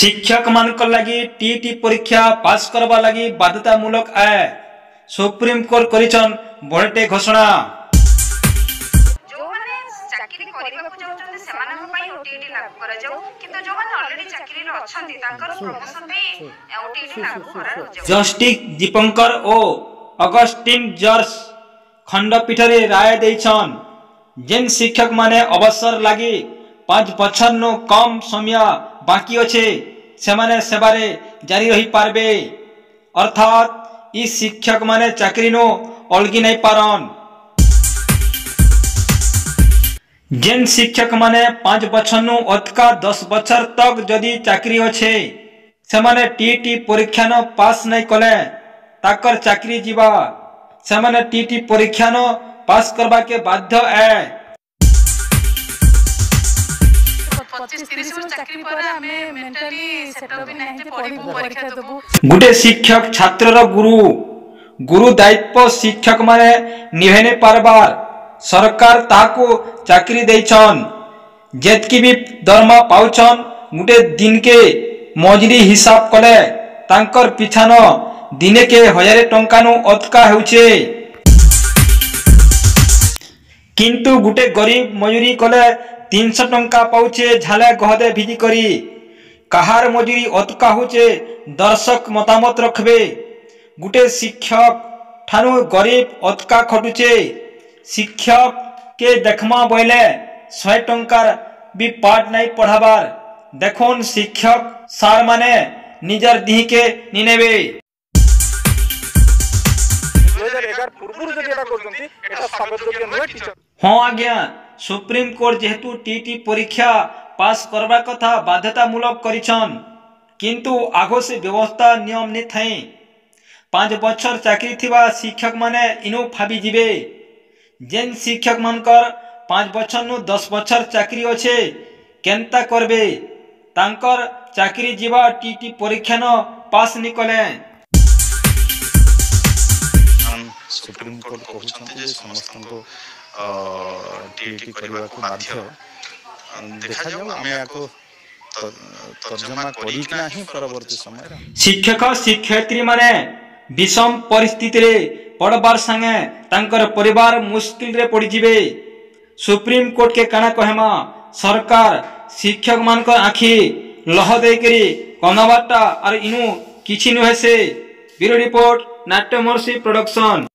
शिक्षक मानक लगी टीटी परीक्षा पास करवा लगी बाध्यतामूलक आए सुप्रीम कोर्ट करिछन बड़टे घोषणा। जस्टिस दीपंकर ओ अगस्टिन जॉर्ज खंडपीठ रे राय देछन जेन शिक्षक माने अवसर लगी 5 बछर नो कम समय बाकी अच्छे से माने सेवारे जारी रही पारबे अर्थात ई शिक्षक माने चाकरी नो अलगी नहीं पारन। जेन शिक्षक माने 5 बछर नु अथका 10 बछर तक जदि चाकरी अच्छे से माने टीटी परीक्षा न पास नहीं कले ताकर चाकरी जीवा से माने टीटी परीक्षा न पास करबा के बाध्य है। 25-30 वर्ष चाकरी पर हमें मेंटली सेटअप भी नहीं थे पढ़ी परीक्षा देबो। गुटे शिक्षक छात्र रो गुरु दायित्व शिक्षक माने निभेने पारबार सरकार ताको चाकरी देछन जेतकी भी दरमा पाउछन गुटे दिन के मजूरी हिसाब कले तांकर पिछान दिने के 1000 टंका नु अटका हेउछे किंतु गुटे गरीब मजूरी कले 300 टंका पाउछे झाले गहदे भिजी करी कहार मजूरी अटका होचे दर्शक मतामत रखबे। गुटे शिक्षक ठानु गरीब अटका खटुचे शिक्षक के देखमा बोले 100 टंकार भी पाठ नहीं पढ़ाबार देखोन शिक्षक सार माने निजर दिह के निनेबे। हाँ आज्ञा सुप्रीम कोर्ट जेहेतु टीटी परीक्षा पास करबा कथा बाध्यतामूलक करिछन किंतु आगो से व्यवस्था नियम नहीं थाई 5 बछर चाकरी थिबा शिक्षक माने इनो फाबी जिबे जेन शिक्षक मानकर 5 बछर नु 10 बछर चाकरी अच्छे केंता करबे तांकर चाकरी जीवा टीटी परीक्षा न पास निकले। सुप्रीम कोर्ट कहउछन्ते जे समस्त को टीटी करबा को बाध्य देखा जाऊ हमें आको तर्जमा करी कि नाही परवर्ती समय शिक्षक शिक्षयित्री माने विषम परिस्थिति रे पड़बार संगे तांकर परिवार मुश्किल रे पड़ी जिबे। सुप्रीम कोर्ट के काना कहमा सरकार शिक्षक मानकर आखि लह दे करी कनाबाटा और इनु किछि नुहे से ब्यूरो रिपोर्ट नाट्यमर्षि प्रोडक्शन।